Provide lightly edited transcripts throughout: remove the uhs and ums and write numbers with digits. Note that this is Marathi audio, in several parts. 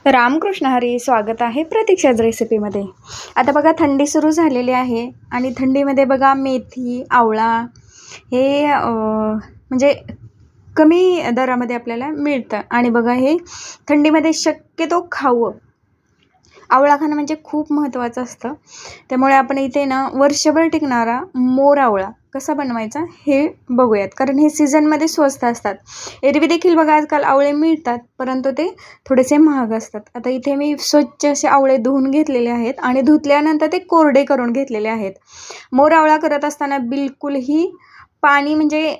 रामकृष्ण हरी. स्वागत आहे प्रतीक्षाच रेसिपीमध्ये. आता बघा थंडी सुरू झालेली आहे आणि थंडीमध्ये बघा मेथी, आवळा हे म्हणजे कमी दरामध्ये आपल्याला मिळतं आणि बघा हे थंडीमध्ये शक्यतो खावं. आवळा खाणं म्हणजे खूप महत्त्वाचं असतं. त्यामुळे आपण इथे ना वर्षभर टिकणारा मोर आवळा कसा बनवायचा हे बघूयात, कारण हे सीझनमध्ये स्वस्त असतात. एरवी देखील बघा आजकाल आवळे मिळतात, परंतु ते थोडेसे महाग असतात. आता इथे मी स्वच्छ असे आवळे धुवून घेतलेले आहेत आणि धुतल्यानंतर ते कोरडे करून घेतलेले आहेत. मोर आवळा करत असताना बिलकुलही पाणी म्हणजे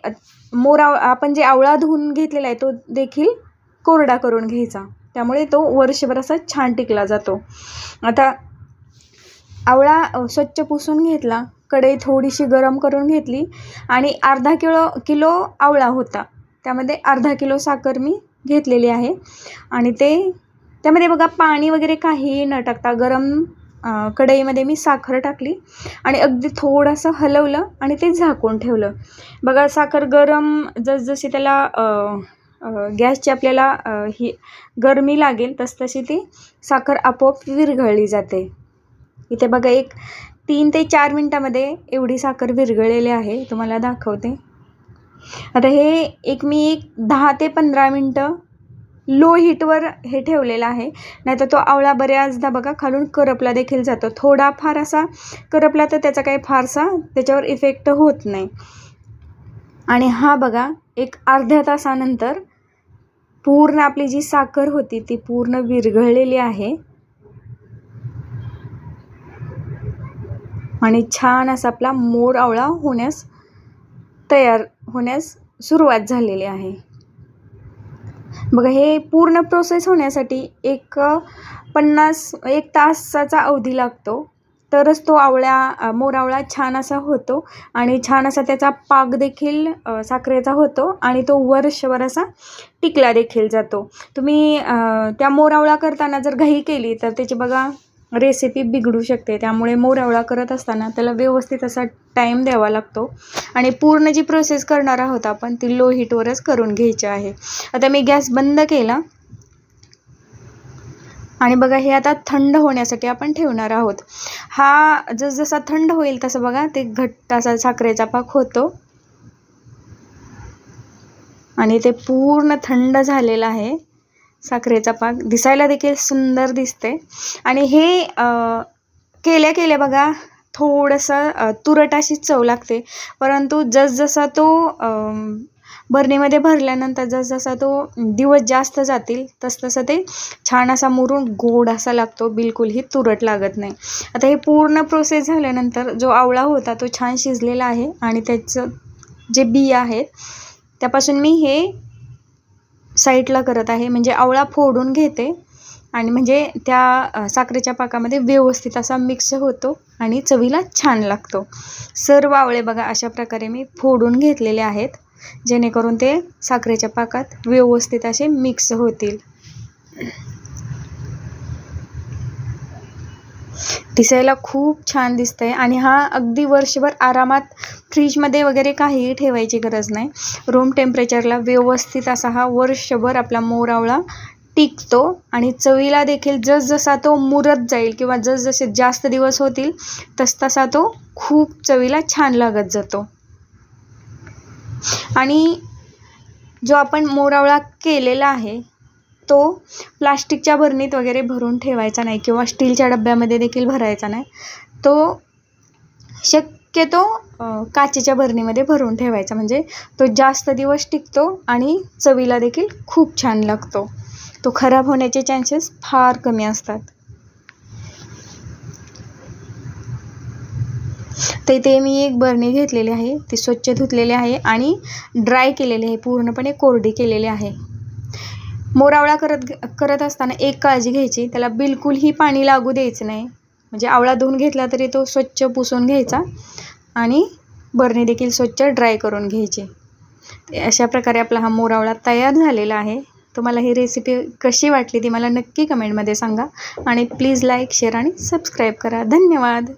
आपण जे आवळा धुवून घेतलेला आहे तो देखील कोरडा करून घ्यायचा, त्यामुळे तो वर्षभर असा छान टिकला जातो. आता आवळा स्वच्छ पुसून घेतला, कढई थोडीशी गरम करून घेतली आणि अर्धा किलो आवळा होता, त्यामध्ये अर्धा किलो साखर मी घेतलेली आहे आणि त्यामध्ये बघा पाणी वगैरे काहीही न टाकता गरम कढईमध्ये मी साखर टाकली आणि अगदी थोडंसं हलवलं आणि ते झाकून ठेवलं. बघा साखर गरम जसजशी त्याला गॅसची आपल्याला ही गरमी लागेल तसतशी ती साखर आपोआप विरघळली जाते. इथे बघा 3 ते 4 मिनटामध्ये एवढी साखर विरघळलेली आहे, तुम्हाला दाखवते. आता हे मी 10 ते 15 मिनटं लो हीटवर हे ठेवलेलं आहे, नाहीतर तो आवळा बऱ्याचदा बघा खालून करपला देखील जातो. थोडाफार असा करपला तर त्याचा काही फारसा त्याच्यावर इफेक्ट होत नाही. आणि हा बघा अर्ध्या तासानंतर पूर्ण आपली जी साखर होती ती पूर्ण विरघळलेली आहे आणि छान असा आपला मोर आवळा तयार होण्यास सुरुवात झालेली आहे. बघा हे पूर्ण प्रोसेस होण्यासाठी 1 तासाचा अवधी लागतो, तरच तो मोर आवळा छान असा होतो आणि छान असा त्याचा पाक देखील साखरेचा होतो आणि तो वर्षभर असा टिकला देखील जातो. तुम्ही त्या मोर आवळा करताना जर घाई केली तर त्याची बघा रेसिपी बिघडू शकते. त्यामुळे मोर आवळा करत असताना त्याला व्यवस्थित असा टाईम द्यावा लागतो आणि पूर्ण जी प्रोसेस करणार आहोत आपण ती लो हीटवरच करून घ्यायची आहे. आता मी गॅस बंद केला आणि बघा हे आता थंड होण्यासाठी आपण ठेवणार आहोत. हा जसा थंड होईल तसं बघा ते घट्ट असा साखरेचा पाक होतो आणि ते पूर्ण थंड झालेला आहे. साखरेचा पाक दिसायला देखील सुंदर दिसते आणि हे केल्या बघा थोडंसं तुरट अशी चव लागते, परंतु जसजसा तो बरणीमध्ये भरल्यानंतर जसजसा तो दिवस जास्त जातील तसतसं ते छान असा मुरून गोड असा लागतो, बिलकुलही तुरट लागत नाही. आता हे पूर्ण प्रोसेस झाल्यानंतर जो आवळा होता तो छान शिजलेला आहे आणि त्याचं जे बी आहेत त्यापासून मी हे साईडला करत आहे, म्हणजे आवळा फोडून घेते आणि म्हणजे त्या साखरेच्या पाकामध्ये व्यवस्थित असा मिक्स होतो आणि चवीला छान लागतो. सर्व आवळे बघा अशा प्रकारे मी फोडून घेतलेले आहेत, जेणेकरून ते साखरेच्या पाकात व्यवस्थित असे मिक्स होतील. दिसायला खूप छान दिसतंय आणि हा अगदी वर्षभर आरामात फ्रीजमध्ये वगैरे काहीही ठेवायची गरज नाही. रूम टेम्परेचरला व्यवस्थित असा हा वर्षभर आपला मोर आवळा टिकतो आणि चवीला देखील जसजसा तो मुरत जाईल किंवा जसजसे जास्त दिवस होतील तसतसा तो खूप चवीला छान लागत जातो. आणि जो आपण मोर आवळा केलेला आहे तो प्लास्टिकच्या भरणीत वगैरे भरून ठेवायचा नाही किंवा स्टीलच्या डब्यामध्ये देखील भरायचा नाही. तो शक्यतो काचेच्या भरणीमध्ये भरून ठेवायचा, म्हणजे तो जास्त दिवस टिकतो आणि चवीला देखील खूप छान लागतो. तो खराब होण्याचे चान्सेस फार कमी असतात. तर इथे मी एक बरणी घेतलेली आहे, ती स्वच्छ धुतलेली आहे आणि ड्राय केलेली आहे, पूर्णपणे कोरडी केलेली आहे. मोर आवळा करत असताना एक काळजी घ्यायची, त्याला बिलकुलही पाणी लागू द्यायचं नाही. म्हणजे आवळा धुवून घेतला तरी तो स्वच्छ पुसून घ्यायचा आणि बरणी देखील स्वच्छ ड्राय करून घ्यायची. अशा प्रकारे आपला हा मोर आवळा तयार झालेला आहे. तुम्हाला ही रेसिपी कशी वाटली ती मला नक्की कमेंटमध्ये सांगा आणि प्लीज लाईक, शेअर आणि सबस्क्राईब करा. धन्यवाद.